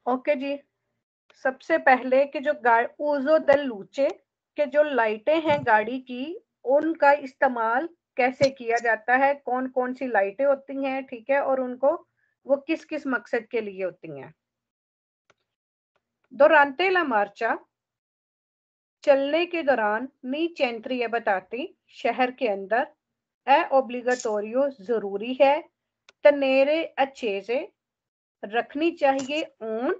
Okay जी। सबसे पहले कि जो उजो दल लूचे के जो लाइटें हैं गाड़ी की, उनका इस्तेमाल कैसे किया जाता है, कौन कौन सी लाइटें होती हैं, ठीक है, और उनको वो किस किस मकसद के लिए होती हैं। Durante la marcha, चलने के दौरान नी चेंट्री ये बताती शहर के अंदर ए ओब्लिगाटोरियो जरूरी है, तनेरे अच्छे से रखनी चाहिए ऑन,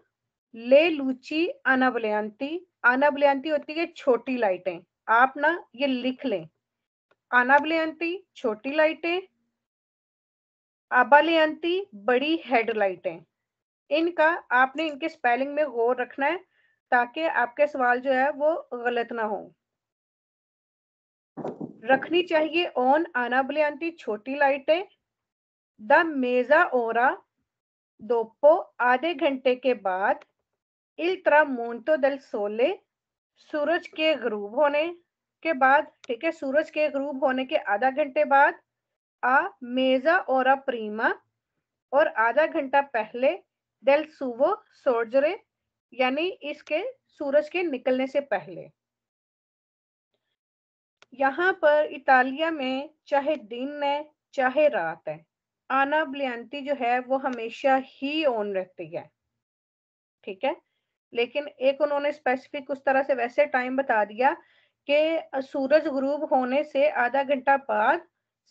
ले लूची अनाबलयांती। अनाबलयांती होती है छोटी लाइटें, आप ना ये लिख लें। अनाबलयांती छोटी लाइटें, अबालयांती बड़ी हेडलाइटें। इनका आपने इनके स्पेलिंग में गौर रखना है ताकि आपके सवाल जो है वो गलत ना हो। रखनी चाहिए ऑन अनाबलयांती छोटी लाइटें। द मेजा ओरा दोपो आधे घंटे के बाद, इल ट्रामुंतो del सोले सूरज के गरूब होने के बाद, ठीक है, सूरज के गरूब होने के आधा घंटे बाद, आ मेजा ओरा प्रीमा और आधा घंटा पहले, del सुवो सोर्जरे यानी इसके सूरज के निकलने से पहले। यहाँ पर इतालिया में चाहे दिन है चाहे रात है, आना ब्लियांती जो है वो हमेशा ही ऑन रहती है, ठीक है। लेकिन एक उन्होंने स्पेसिफिक उस तरह से वैसे टाइम बता दिया कि सूरज गुरूब होने से आधा घंटा बाद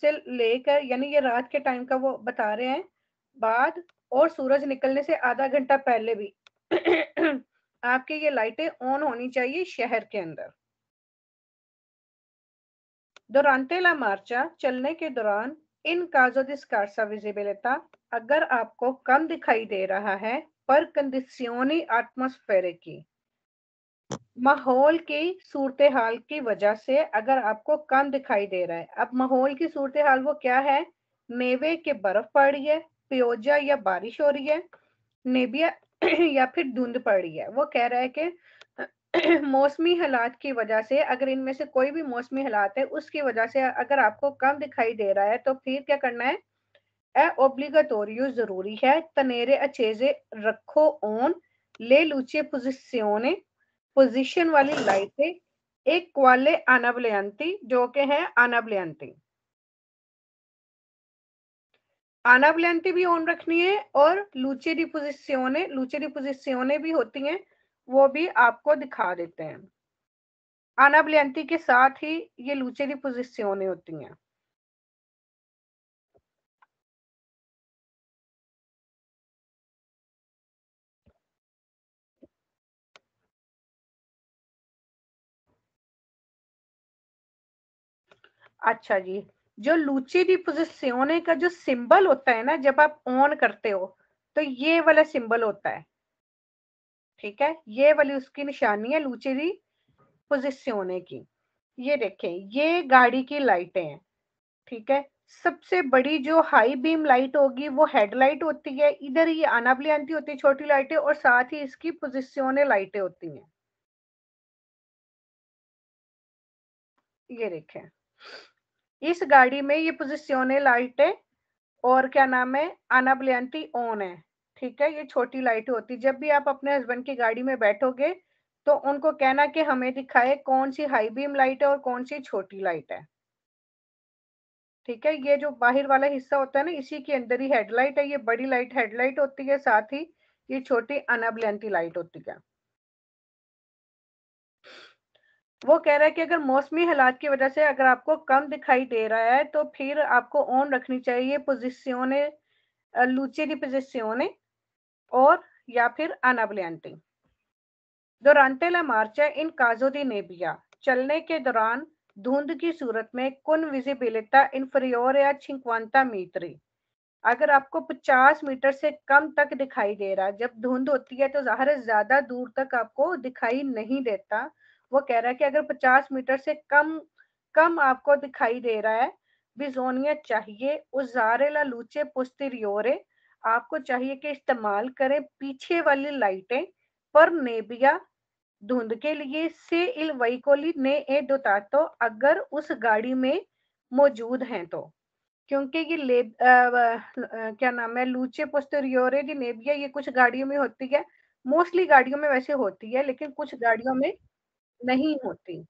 से लेकर, यानी ये रात के टाइम का वो बता रहे हैं, बाद और सूरज निकलने से आधा घंटा पहले भी आपकी ये लाइटें ऑन होनी चाहिए शहर के अंदर। Durante la marcha, चलने के दौरान, इन caso di scarsa visibilità, अगर आपको कम दिखाई दे रहा है, पर condizioni atmosferiche, माहौल की सूरत हाल की वजह से अगर आपको कम दिखाई दे रहा है। अब माहौल की सूरत हाल वो क्या है, नेवे के बर्फ पड़ रही है, पियोजा या बारिश हो रही है, नेबिया या फिर धुंध पड़ रही है। वो कह रहा है कि मौसमी हालात की वजह से, अगर इनमें से कोई भी मौसमी हालात है उसकी वजह से अगर आपको कम दिखाई दे रहा है तो फिर क्या करना है, ए ओब्लिगाटोरियो जरूरी है, तनेरे अच्छेजे रखो ऑन, ले लूचे पोजिशियोने पोजीशन वाली लाइटें, एक क्वाले अनाबलयांती जो के हैं अनाबलयांती। अनाबलयांती भी ऑन रखनी है और लूचे दी पोजिशियोने भी होती हैं, वो भी आपको दिखा देते हैं। अनाबलयांती के साथ ही ये लूचे दी पोजिशियोने होती हैं। अच्छा जी, जो लूची दी पोजिशियोने का जो सिंबल होता है ना जब आप ऑन करते हो, तो ये वाला सिंबल होता है, ठीक है, ये वाली उसकी निशानी है लूची दी पोजिशियोने की। ये देखें, ये गाड़ी की लाइटें हैं, ठीक है। सबसे बड़ी जो हाई बीम लाइट होगी वो हेडलाइट होती है, इधर ये अनाबलियांती होती है छोटी लाइटें, और साथ ही इसकी पोजिशियोने लाइटें होती हैं। ये देखें, इस गाड़ी में ये पोजिशियोने लाइटें और क्या नाम है अनाबलियांती ऑन है, ठीक है। ये छोटी लाइट होती, जब भी आप अपने हस्बैंड की गाड़ी में बैठोगे तो उनको कहना कि हमें दिखाए कौन सी हाई बीम लाइट है और कौन सी छोटी लाइट है, ठीक है। ये जो बाहर वाला हिस्सा होता है ना, इसी के अंदर ही हेडलाइट है, ये बड़ी लाइट हेडलाइट होती है, साथ ही ये छोटी अनाबलयांती लाइट होती है। वो कह रहा है कि अगर मौसमी हालात की वजह से अगर आपको कम दिखाई दे रहा है तो फिर आपको ऑन रखनी चाहिए पोजिशियोने, लूचे दी पोजिशियोने और या फिर अनाबलयांती। Durante la marcha in caso di nebbia, चलने के दौरान धुंध की सूरत में con visibilità inferiore a 50 metre, अगर आपको 50 मीटर से कम तक दिखाई दे रहा है, जब धुंध होती है तो जाहिर है ज्यादा दूर तक आपको दिखाई नहीं देता। वो कह रहा है कि अगर 50 मीटर से कम कम आपको दिखाई दे रहा है, बिजोनिया चाहिए उजारे ला लूचे पोस्टीरियोरे, आपको चाहिए कि इस्तेमाल करें पीछे वाली लाइटें, पर नेबिया धुंध के लिए से इल वहीकोली ने ए दोतातो, अगर उस गाड़ी में मौजूद हैं तो, क्योंकि ये क्या नाम है लूचे पोस्टेरियोरे दी नेबिया ये कुछ गाड़ियों में होती है, मोस्टली गाड़ियों में वैसे होती है, लेकिन कुछ गाड़ियों में नहीं होती।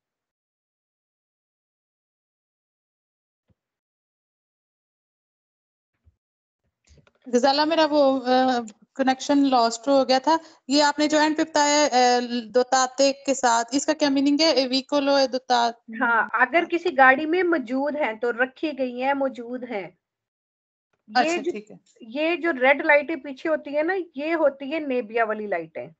गजाला, मेरा वो कनेक्शन लॉस्ट हो गया था। ये आपने जो एंड पे बताया दोताते के साथ, इसका क्या मीनिंग है? विकोलो दोतात। हाँ, अगर किसी गाड़ी में मौजूद है तो रखी गई है, मौजूद है। अच्छा, ठीक है। ये जो रेड लाइटें पीछे होती है ना, ये होती है नेबिया वाली लाइटें।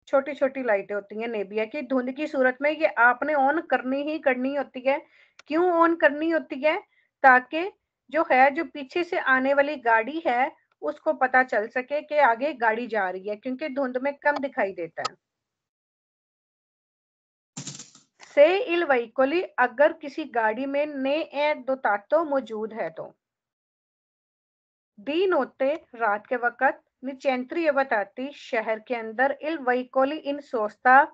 छोटी छोटी लाइटें होती हैं नेबिया की। धुंध की सूरत में ये आपने ऑन करनी ही करनी होती है। क्यों ऑन करनी होती है? ताकि जो है, जो पीछे से आने वाली गाड़ी है, उसको पता चल सके कि आगे गाड़ी जा रही है, क्योंकि धुंध में कम दिखाई देता है। से इल वहीकोली, अगर किसी गाड़ी में ने ए दो तातो मौजूद है तो। दी नोते, रात के वक्त। निचेंत्री ये बताती, शहर के अंदर। इल वहीकोली इन सोचता,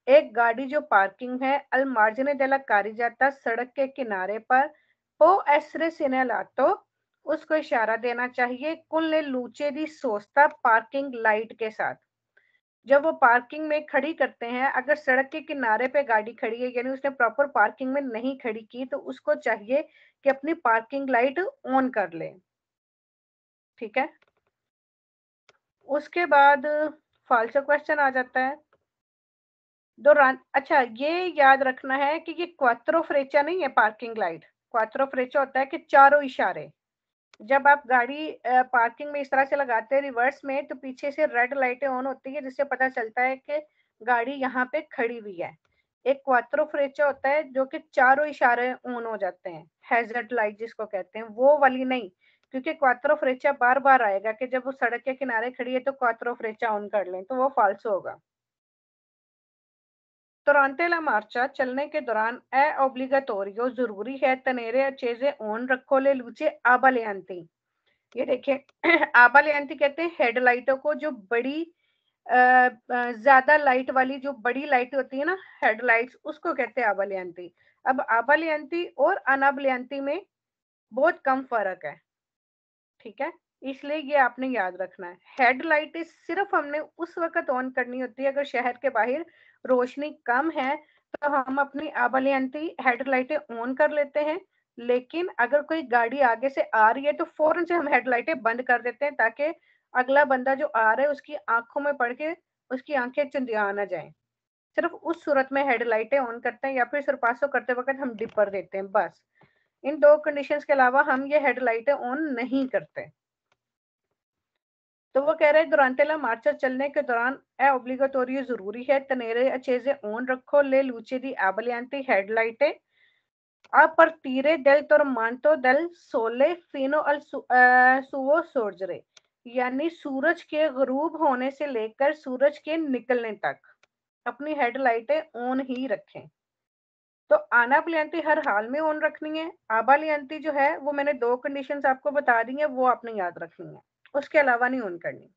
एक गाड़ी जो पार्किंग है। अल मार्जिने देला कारी जाता, सड़क के किनारे पर। ओ एसरे सिनेलातो, उसको इशारा देना चाहिए। कुल ने लूचे दी सोचता, पार्किंग लाइट के साथ। जब वो पार्किंग में खड़ी करते हैं, अगर सड़क के किनारे पे गाड़ी खड़ी है, यानी उसने प्रॉपर पार्किंग में नहीं खड़ी की, तो उसको चाहिए कि अपनी पार्किंग लाइट ऑन कर ले। ठीक है। उसके बाद फालसो क्वेश्चन आ जाता है। दौरान, अच्छा ये याद रखना है कि ये क्वात्रो फ्रेचा नहीं है पार्किंग लाइट। क्वात्रो फ्रेचा होता है कि चारों इशारे। जब आप गाड़ी पार्किंग में इस तरह से लगाते हैं रिवर्स में, तो पीछे से रेड लाइटें ऑन होती है, जिससे पता चलता है कि गाड़ी यहाँ पे खड़ी हुई है। एक क्वात्रो फ्रेचा होता है जो कि चारों इशारे ऑन हो जाते हैं, हैजर्ड लाइट जिसको कहते हैं, वो वाली नहीं। क्योंकि क्वात्रो फ्रेचा बार बार आएगा कि जब वो सड़क के किनारे खड़ी है तो क्वात्रो फ्रेचा ऑन कर लें, तो वो फाल्सो होगा। तुरंते ला मार्चा, चलने के दौरान ए ओब्लिगाटोरियो, जरूरी है। तनेरे अचेजे ऑन रखो, ले लूचे आबालियांती। ये देखिए आबालियांती कहते हैं हेडलाइटों को, जो बड़ी ज्यादा लाइट वाली जो बड़ी लाइट होती है ना, हेडलाइट्स, उसको कहते हैं आबालियांती। अब आबालियांती और अनाबलियांती में बहुत कम फर्क है। ठीक है, इसलिए ये आपने याद रखना है। हेडलाइट सिर्फ हमने उस वक्त ऑन करनी होती है अगर शहर के बाहर रोशनी कम है, तो हम अपनी आबालियांती हेडलाइटें ऑन कर लेते हैं। लेकिन अगर कोई गाड़ी आगे से आ रही है तो फौरन से हम हेडलाइटें बंद कर देते हैं, ताकि अगला बंदा जो आ रहा है उसकी आंखों में पड़ के उसकी आंखें चुंधिया ना जाए। सिर्फ उस सूरत में हेडलाइटें ऑन करते हैं, या फिर सरपासो करते वक्त हम डिपर देते हैं, बस। इन दो कंडीशंस के अलावा हम ये हेडलाइटें ऑन नहीं करते। तो वो कह रहे हैं दुरांते ला मार्चा, चलने के दौरान ए ओब्लिगाटोरियो जरूरी है। तनेरे अचेजे ऑन रखो, ले लूचे दी आबलियांती हेडलाइटें। a partire del tormento del sole fino al suo sorgere, यानी सूरज के गरूब होने से लेकर सूरज के निकलने तक अपनी हेडलाइटें ऑन ही रखें। तो आना प्लियांती हर हाल में ऑन रखनी है। आबा लियांती जो है वो मैंने दो कंडीशंस आपको बता दी है, वो आपने याद रखनी है, उसके अलावा नहीं ऑन करनी।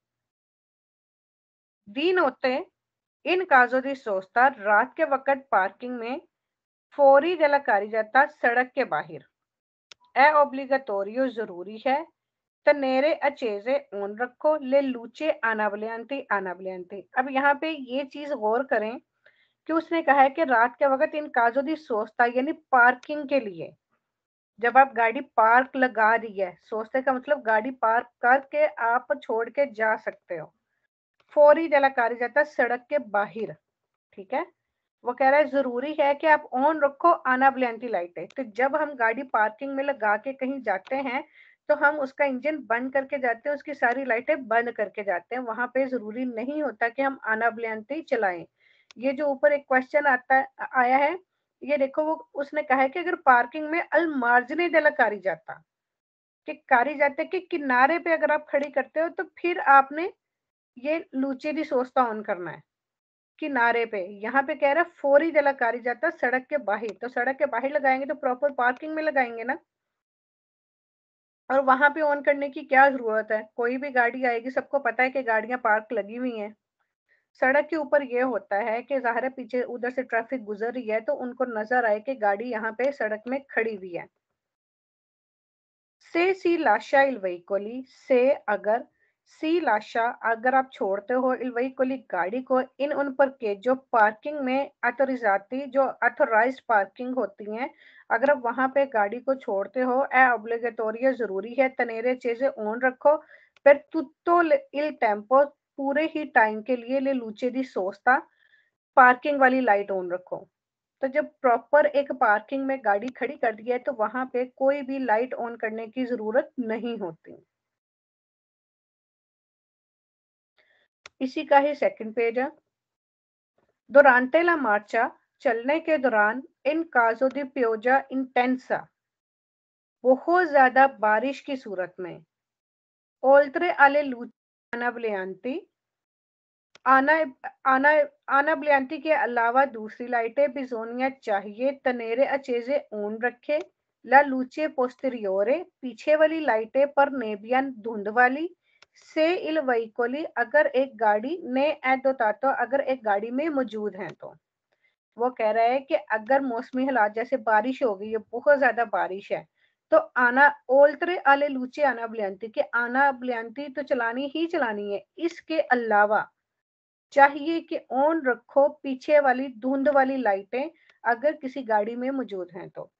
दिन होते इन काजों दी सोचता, रात के वक्त पार्किंग में फौरी जलाकारी जाता, सड़क के बाहर। ए ओब्लिगाटोरियो जरूरी है। तनेरे अचेजे ऑन रखो, ले लूचे आनाबलियांती। अब यहाँ पे ये चीज गौर करें कि उसने कहा है कि रात के वक्त इन काजों दी सोचता, यानी पार्किंग के लिए। जब आप गाड़ी पार्क लगा दी है, सोचते का मतलब गाड़ी पार्क करके आप छोड़ के जा सकते हो। फौरी जलाकारी जाता, सड़क के बाहर। ठीक है, वो कह रहा है जरूरी है कि आप ऑन रखो अनाबलियांती लाइटें। तो जब हम गाड़ी पार्किंग में लगा के कहीं जाते हैं, तो हम उसका इंजन बंद करके जाते हैं, उसकी सारी लाइटें बंद करके जाते हैं। वहां पे जरूरी नहीं होता कि हम अनाबलियांती चलाएं। ये जो ऊपर एक क्वेश्चन आता आया है, ये देखो, वो उसने कहा है कि अगर पार्किंग में अल मार्जिने देला कारी जाता, कि कारी जाते के किनारे पे अगर आप खड़ी करते हो, तो फिर आपने ये लूचे दी सोचता ऑन करना है किनारे पे। यहाँ पे कह रहा है फौरी जलाकारी जाता सड़क के बाहर, तो सड़क के बाहर लगाएंगे तो प्रॉपर पार्किंग में लगाएंगे ना। और वहां पे ऑन करने की क्या जरूरत है? कोई भी गाड़ी आएगी, सबको पता है कि गाड़ियां पार्क लगी हुई हैं। सड़क के ऊपर ये होता है कि ज़ाहिर है पीछे उधर से ट्रैफिक गुजर रही है, तो उनको नजर आए कि गाड़ी यहाँ पे सड़क में खड़ी हुई है। से सी लाशा इल वहीकोली, से अगर सी लाशा अगर आप छोड़ते हो il veicoli गाड़ी को इन उन पर के जो पार्किंग में अथोरिजाती जो अथोराइज्ड पार्किंग होती हैं, अगर आप वहां पे गाड़ी को छोड़ते हो ए ऑब्लिगेटोरियो जरूरी है तनेरे चीजें ऑन रखो पर tutto il tempo पूरे ही टाइम के लिए ले लूचे दी सोचता पार्किंग वाली लाइट ऑन रखो। तो जब प्रॉपर एक पार्किंग में गाड़ी खड़ी कर दी है तो वहां पे कोई भी लाइट ऑन करने की जरूरत नहीं होती। इसी का ही सेकंड पेज है। Durante la marcha चलने के दौरान इन caso di pioggia intensa बहुत ज्यादा बारिश की सूरत में oltre alle luci anablianti आना आना अनाब्लियांती के अलावा दूसरी लाइटें बिजोनिया चाहिए तनेरे अचेजे ऑन रखे ला लूचे पोस्टेरियोरे पीछे वाली लाइटें पर नेबियन धुंध वाली से इल वहीकोली अगर एक गाड़ी ने एदोतातो अगर एक गाड़ी में मौजूद हैं तो वो कह रहा है कि अगर मौसमी हालात जैसे बारिश हो गई है बहुत ज्यादा बारिश है तो आना ओल्ट्रे आले लूचे आना ब्लियांती के आना ब्लियांती तो चलानी ही चलानी है। इसके अलावा चाहिए कि ऑन रखो पीछे वाली धुंध वाली लाइटें अगर किसी गाड़ी में मौजूद हैं तो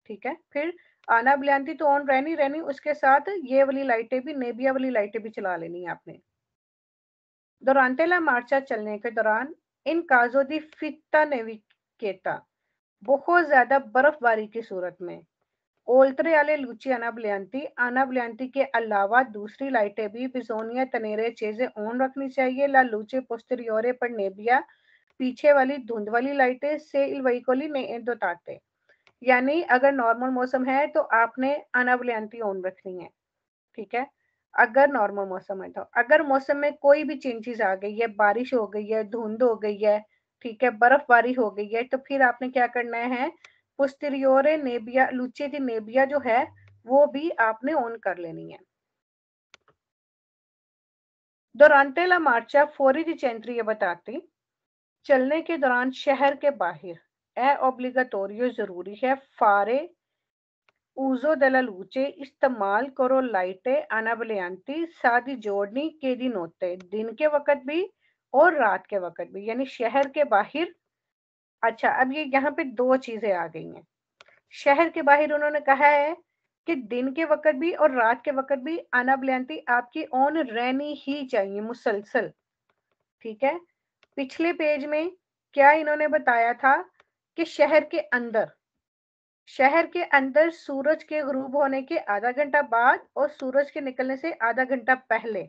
ठीक है। फिर आना ब्लियांती तो ऑन रहनी रहनी उसके साथ ये वाली लाइटें भी नेबिया वाली लाइटें भी चला लेनी है आपने। durante la marcha चलने के दौरान इन काजो दी फित्ता नेविकेता बहुत ज्यादा बर्फबारी की सूरत में ओल्ट्रे वाले लूची अनाब्लियांती के अलावा दूसरी लाइटें भी बिजोनिया तनेरे चीजें ऑन रखनी चाहिए ला लूचे पोस्टेरियोरे पर नेबिया पीछे वाली धुंध वाली लाइटें से इल वहीकोली ने दोताते यानी अगर नॉर्मल मौसम है तो आपने अनाब्लियांती ऑन रखनी है ठीक है। अगर नॉर्मल मौसम है तो अगर मौसम में कोई भी चेंजेस आ गई है बारिश हो गई है धुंध हो गई है ठीक है बर्फबारी हो गई है तो फिर आपने क्या करना है पोस्टीरियोरे नेबिया लूचे दी नेबिया जो है वो भी आपने ऑन कर लेनी है। durante la marcia fuori di centri ये बताती चलने के दौरान शहर के बाहर ए ऑब्लिगाटोरियो जरूरी है फारे uso della luce इस्तेमाल करो लाइटें अनाबलियांती शादी जोड़नी के दिन होते दिन के वक्त भी और रात के वक्त भी यानी शहर के बाहर। अच्छा अब ये यहाँ पे दो चीजें आ गई हैं। शहर के बाहर उन्होंने कहा है कि दिन के वक्त भी और रात के वक्त भी अनाबलियांती आपकी ऑन रहनी ही चाहिए मुसलसल ठीक है। पिछले पेज में क्या इन्होंने बताया था कि शहर के अंदर सूरज के गुरूब होने के आधा घंटा बाद और सूरज के निकलने से आधा घंटा पहले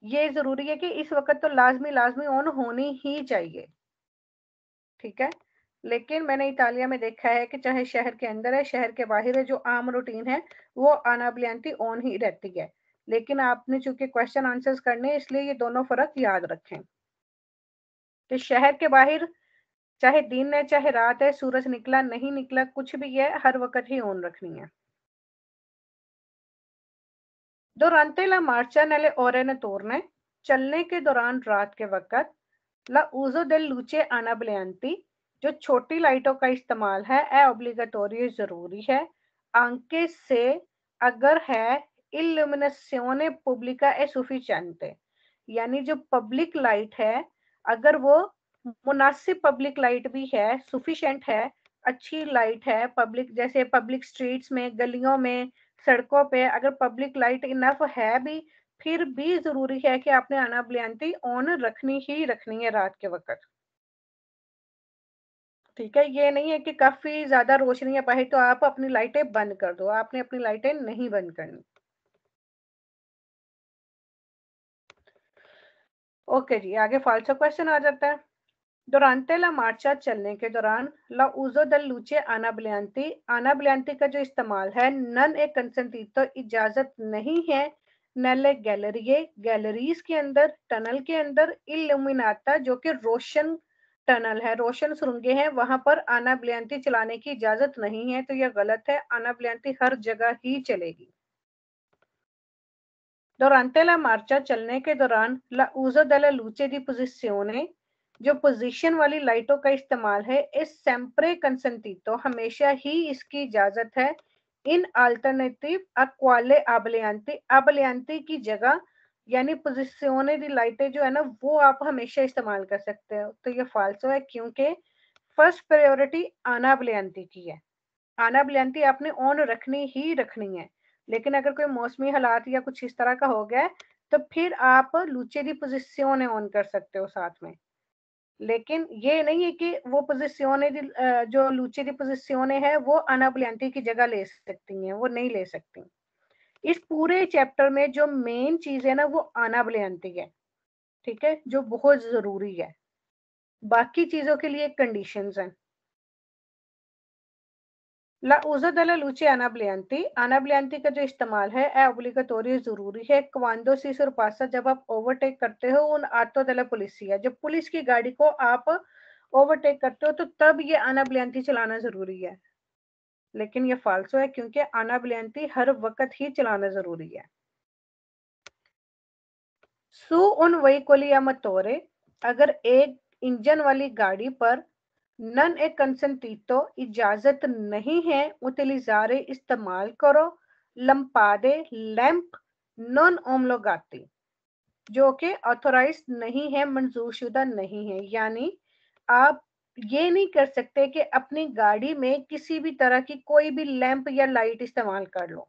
ये जरूरी है कि इस वक्त तो लाजमी ऑन होनी ही चाहिए ठीक है। लेकिन मैंने इतालिया में देखा है कि चाहे शहर के अंदर है शहर के बाहर है जो आम रूटीन है वो अनाब्लियांती ऑन ही रहती है। लेकिन आपने चूंकि क्वेश्चन आंसर्स करने इसलिए ये दोनों फर्क याद रखें कि शहर के बाहर चाहे दिन है चाहे रात है सूरज निकला नहीं निकला कुछ भी है हर वक्त ही ऑन रखनी है। durante la marcia nelle ore notturne चलने के दौरान रात के वक्त la uso del luce anablianti जो छोटी लाइटों का इस्तेमाल है ए ऑब्लिगाटोरी जरूरी है। आंके से अगर है illuminazione pubblica è sufficiente यानी जो पब्लिक लाइट है अगर वो मुनासिब पब्लिक लाइट भी है सुफिशिएंट है अच्छी लाइट है पब्लिक जैसे पब्लिक स्ट्रीट्स में गलियों में सड़कों पे अगर पब्लिक लाइट इनफ है भी फिर भी जरूरी है कि आपने अनाब्लियांती ऑन रखनी ही रखनी है रात के वक्त ठीक है। ये नहीं है कि काफी ज्यादा रोशनी है बाहर तो आप अपनी लाइटें बंद कर दो आपने अपनी लाइटें नहीं बंद करनी। ओके जी आगे फाल्सो क्वेश्चन आ जाता है। durante la marcia चलने के दौरान la uso del luce अनाब्लियांती का जो इस्तेमाल है नन ए कंसेंटीतो इजाजत नहीं है नले गैलरीज के अंदर टनल के अंदर इल्यूमिनाता जो कि रोशन टनल है रोशन सुरंगें हैं वहां पर अनाब्लियांती चलाने की इजाजत नहीं है तो यह गलत है अनाब्लियांती हर जगह ही चलेगी। durante la marcia चलने के दौरान la uso della luce di posizione जो पोजीशन वाली लाइटों का इस्तेमाल है इस सेम्प्रे कंसेंटीतो हमेशा ही इसकी इजाजत है इन अल्टरनेटिव a quale ableanti की जगह यानी पोजिशने दी लाइटें जो है ना वो आप हमेशा इस्तेमाल कर सकते हो। तो ये फाल्सो है क्योंकि फर्स्ट प्रायोरिटी अनाबलियांती की है। अनाबलियांती आपने ऑन रखनी ही रखनी है, लेकिन अगर कोई मौसमी हालात या कुछ इस तरह का हो गया है तो फिर आप लूचे दी पोजिशने ऑन कर सकते हो साथ में। लेकिन ये नहीं है कि वो पोजिशने जो लूचे दी पोजिशने है वो अनाबलियांती की जगह ले सकती हैं, वो नहीं ले सकती। इस पूरे चैप्टर में जो मेन चीज है ना वो अनाबलियांती है, ठीक है, जो बहुत जरूरी है। बाकी चीजों के लिए कंडीशंस हैं। La uso della luce अनाबलियांती का जो इस्तेमाल है ऑब्लिगटोरी जरूरी है। क्वांडो सी sorpassa जब आप ओवरटेक करते हो उन आटो della polizia, जब पुलिस की गाड़ी को आप ओवरटेक करते हो तो तब ये अनाबलियांती चलाना जरूरी है। लेकिन ये फाल्सो है क्योंकि अनाबलियांती हर वक्त ही चलाना जरूरी है। सु उन veicoli a motore, अगर एक इंजन वाली गाड़ी पर नन ए कंसेंटीतो इजाजत नहीं है उतिलिजारे इस्तेमाल करो लंपादे लैंप नॉन ओमलोगाती, जो कि ऑथोराइज नहीं है, मंजूरशुदा नहीं है। यानी आप ये नहीं कर सकते कि अपनी गाड़ी में किसी भी तरह की कोई भी लैंप या लाइट इस्तेमाल कर लो।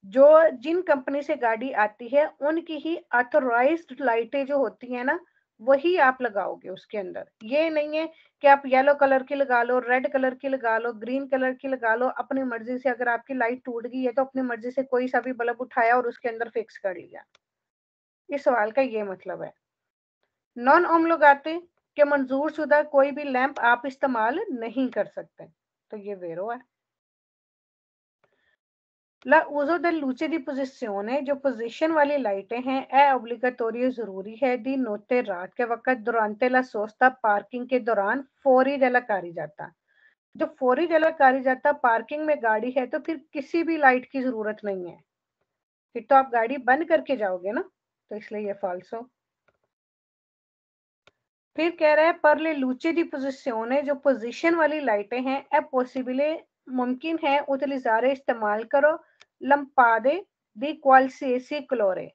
जो जिन कंपनी से गाड़ी आती है उनकी ही ऑथोराइज्ड लाइटें जो होती है ना वही आप लगाओगे उसके अंदर। ये नहीं है कि आप येलो कलर की लगा लो, रेड कलर की लगा लो, ग्रीन कलर की लगा लो अपनी मर्जी से। अगर आपकी लाइट टूट गई है तो अपनी मर्जी से कोई सा भी बल्ब उठाया और उसके अंदर फिक्स कर लिया। इस सवाल का ये मतलब है। नॉन ओमलोगाते के मंजूर शुदा कोई भी लैंप आप इस्तेमाल नहीं कर सकते। तो ये वेरो है। La uso del luce di posizione, जो पोजीशन वाली लाइटें हैं ए ओब्लिगाटोरियो जरूरी है दी नोटे रात के वक्त दुरांते ला सोस्ता पार्किंग के दौरान फौरी डेला कारी जाता। जो फौरी डेला कारी जाता पार्किंग में गाड़ी है तो फिर किसी भी लाइट की जरूरत नहीं है, फिर तो आप गाड़ी बंद करके जाओगे ना, तो इसलिए ये फाल्सो। फिर कह रहा है पर ले लूचे दी पोजिशियोने, जो पोजीशन वाली लाइटें हैं ए पॉसिबले मुमकिन है उतलिजारे इस्तेमाल करो लंपादे दी क्वालसिएसी क्लोरे।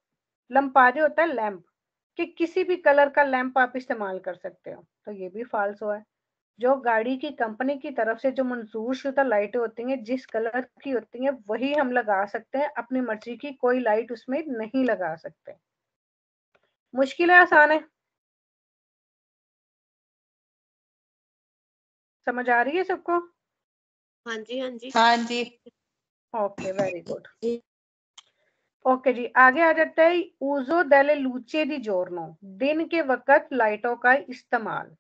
लंपादे होता है लैंप, कि किसी भी कलर का लैंप आप इस्तेमाल कर सकते हो। तो ये भी फाल्सो है। जो गाड़ी की कंपनी की तरफ से जो मंजूर शुदा लाइटें होती हैं जिस कलर की होती हैं वही हम लगा सकते हैं, अपनी मर्जी की कोई लाइट उसमें नहीं लगा सकते। मुश्किल है आसान है? समझ आ रही है सबको? हाँ जी, हाँ जी, हाँ जी। Okay, very good. ओके जी, आगे आ जाता है उजो डेले लूचे दी जोरनो, दिन के वक्त लाइटों का इस्तेमाल।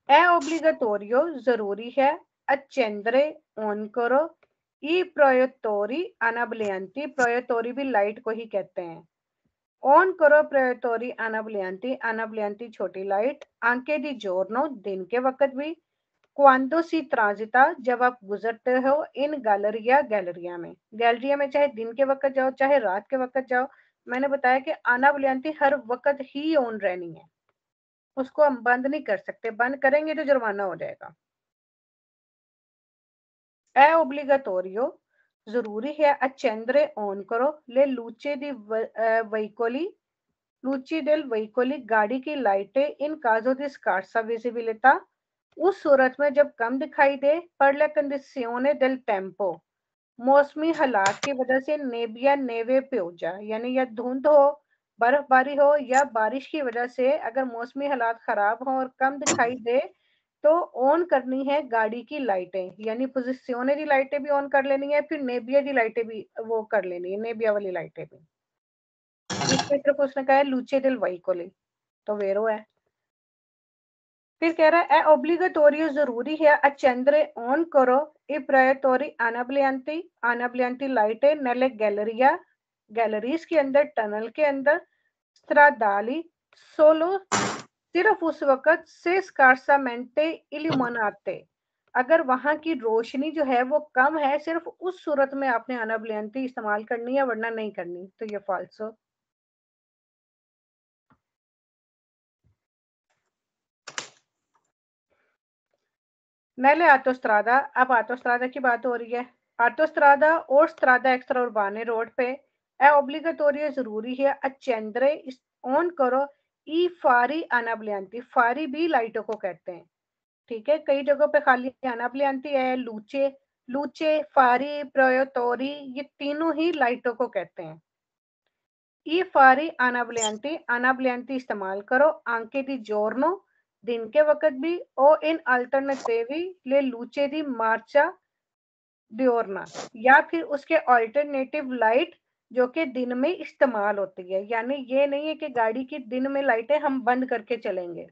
ए ओब्लिगाटोरियो जरूरी है, अचेंद्रे ऑन करो, ई प्रोयोटोरी अनाबलियांती, प्रोयोटोरी भी लाइट को ही कहते हैं। ऑन करो प्रोयोटोरी अनाबलियांती, अनाबलियांती छोटी लाइट, आंके दी जोरनो दिन के वक्त भी, क्वांडो सी ट्रांजिता जब आप गुजरते हो, इन गैलरिया गैलरिया में, गैलरिया में चाहे दिन के वक्त जाओ चाहे रात के वक्त जाओ। मैंने बताया कि अनाबलियांती हर वक्त ही ऑन रहनी है, उसको हम बंद नहीं कर सकते, बंद करेंगे तो जुर्माना हो जाएगा। ए ओब्लिगाटोरियो जरूरी है, अचेंद्रे ऑन करो ले लूचे दी वहीकोली, लूची डेल वहीकोली गाड़ी की लाइटें इन काजो दी स्कार्सा विजिबिलिटा, उस सूरत में जब कम दिखाई दे, पर ला कंडीशियोने डेल टेम्पो, मौसमी हालात की वजह से नेबिया नेवे प्योजा, यानी या धुंध हो, बर्फबारी हो या बारिश की वजह से अगर मौसमी हालात खराब हो और कम दिखाई दे तो ऑन करनी है गाड़ी की लाइटें, यानी पोजिशने की लाइटें भी ऑन कर लेनी है, फिर नेबिया की लाइटें भी वो कर लेनी है, नेबिया वाली लाइटें भी। इसमें सिर्फ उसने कहा है लूचे दिल वहीकोली, तो वेरो है। फिर कह रहा है ओब्लिगाटोरियो जरूरी है, अचेंद्रे ऑन करो ई प्रायोटोरी अनाबलियांती, अनाबलियांती लाइटें नेले गैलरिया, गैलरीज के अंदर, टनल के अंदर, स्ट्राडाली सोलो सिर्फ उस वक्त से स्कार्सामेंटे इल्यूमिनाते, अगर वहां की रोशनी जो है वो कम है, सिर्फ उस सूरत में आपने अनाबलियांती इस्तेमाल करनी है वरना नहीं करनी। तो ये फाल्सो। नelle autostrada, अब autostrada की बात हो रही है। Autostrada और strada extraurbane रोड पे è obbligatorio जरूरी है accendere ऑन करो ई फारी अनाबलियांती, फारी भी लाइटों को कहते हैं, ठीक है। कई जगहों पे खाली अनाबलियांती है, लूचे, लूचे, फारी, प्रयोतोरी, ये तीनों ही लाइटों को कहते हैं। ई फारी अनाबलियांती इस्तेमाल करो आंके दी जोरनो दिन के वक्त भी और इन अल्टरनेटिवी ले लूचे दी मार्चा डियोरना, या फिर उसके अल्टरनेटिव लाइट जो कि दिन में इस्तेमाल होती है। यानी ये नहीं है कि गाड़ी की दिन में लाइटें हम बंद करके चलेंगे,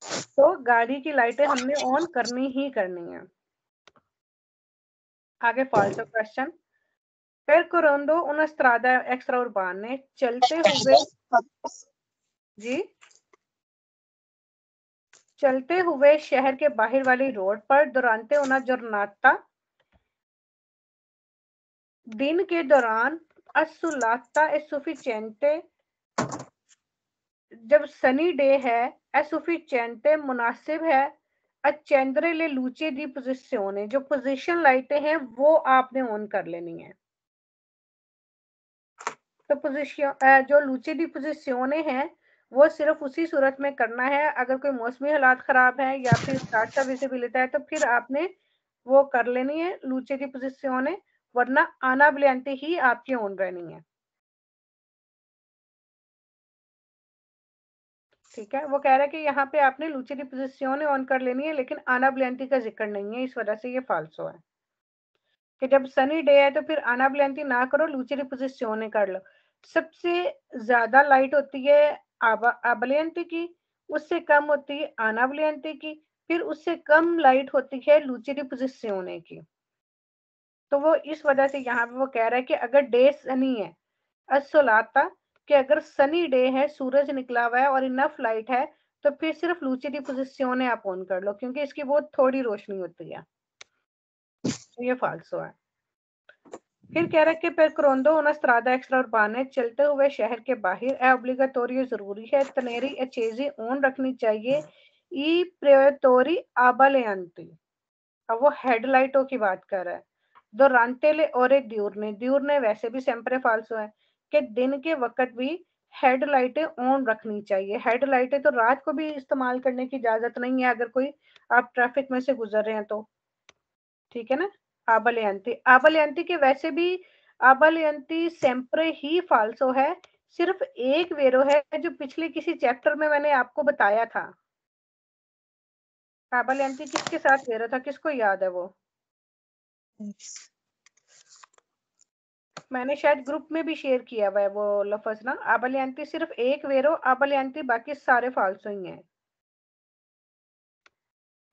तो गाड़ी की लाइटें हमने ऑन करनी ही करनी है। आगे फाल्सो क्वेश्चन। फिर कुरोंदो उन स्ट्रादा एक्स्ट्रा उर्बान ने चलते हुए जी चलते हुए शहर के बाहर वाली रोड पर दुरांते उना जर्नाता, दिन के दौरान असुलाता ए सुफिचिएंटे, जब सनी डे है ए सुफिचिएंटे मुनासिब है अचेंद्रे ले लूचे दी पोजिशियोने, जो पोजीशन लाइटें हैं वो आपने ऑन कर लेनी है। तो पोजीशन जो लूचे दी पोजिशियोने हैं वो सिर्फ उसी सूरत में करना है अगर कोई मौसमी हालात खराब है या फिर स्कार्सा विजिबिलिटी है, तो फिर आपने वो कर लेनी है लूचे दी पोजिशियोने, वरना आना ब्लियांते ही आपकी ऑन रहनी है, ठीक है। वो कह रहा है कि यहाँ पे आपने लूचे दी पोजिशियोने ऑन कर लेनी है, लेकिन आना ब्लियांती का जिक्र नहीं है, इस वजह से ये फाल्सो है कि जब सनी डे है तो फिर आना ब्लियांती ना करो, लूचे दी पोजिशियोने कर लो। सबसे ज्यादा लाइट होती है अबलियांती की, उससे कम होती है अनाबलियांती की, फिर उससे कम लाइट होती है लूचे दी पोजिशियोने की। तो वो इस वजह से यहाँ पे वो कह रहा है कि अगर डे सनी है असोलाता, कि अगर सनी डे है, सूरज निकला हुआ है और इनफ लाइट है, तो फिर सिर्फ लूचे दी पोजिशियोने आप ऑन कर लो, क्योंकि इसकी बहुत थोड़ी रोशनी होती है, तो ये फाल्सो है। फिर कह रहा है कि per crondo una strada extraurbana, चलते हुए शहर के बाहर è obbligatorio जरूरी है तनेरी accesi ऑन रखनी चाहिए ई pretori abbaglianti, अब वो हेडलाइटों की बात कर रहा है। durante le ore diurne, diurne वैसे भी sempre falso है कि दिन के वक्त भी हेडलाइटें ऑन रखनी चाहिए। हेडलाइटें तो रात को भी इस्तेमाल करने की इजाजत नहीं है अगर कोई आप ट्रैफिक में से गुजर रहे हैं तो, ठीक है ना। आबलयंती के वैसे भी आबलयंती सेम्प्रे ही फाल्सो है, सिर्फ एक वेरो है जो पिछले किसी चैप्टर में मैंने आपको बताया था। आबलयंती किसके साथ वेरो था, किसको याद है वो? मैंने शायद ग्रुप में भी शेयर किया हुआ है वो लफ्ज ना। आबलयंती सिर्फ एक वेरो, आबलयंती बाकी सारे फाल्सो ही हैं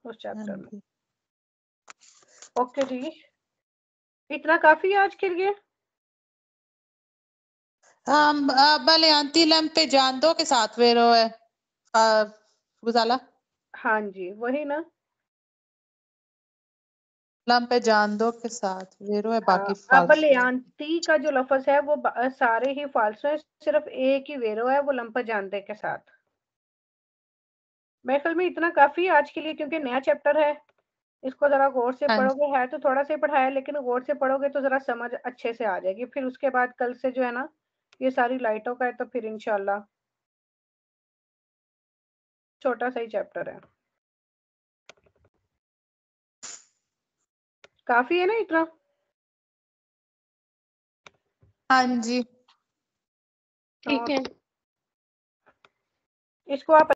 उस चैप्टर में। ओके जी, इतना काफी है आज के लिए। बलियांती लम्पे जान दो के साथ वेरो है गुजाला। हाँ जी वही ना, लम्पे जान दो के साथ वेरो है, बाकी हाँ। फाल्सो। अबलयांती का जो लफ्ज है वो सारे ही फाल्सो है, सिर्फ एक ही वेरो है वो लंपा जानते के साथ। मेरे ख्याल में इतना काफी है आज के लिए, क्योंकि नया चैप्टर है, इसको जरा गौर से हाँ पढ़ोगे, है तो थोड़ा सा पढ़ाया लेकिन गौर से पढ़ोगे तो जरा समझ अच्छे से आ जाएगी। फिर उसके बाद कल से जो है ना ये सारी लाइटों का है, तो फिर इंशाल्लाह छोटा सा ही चैप्टर है, काफी है ना इतना। हाँ जी ठीक है। इसको आप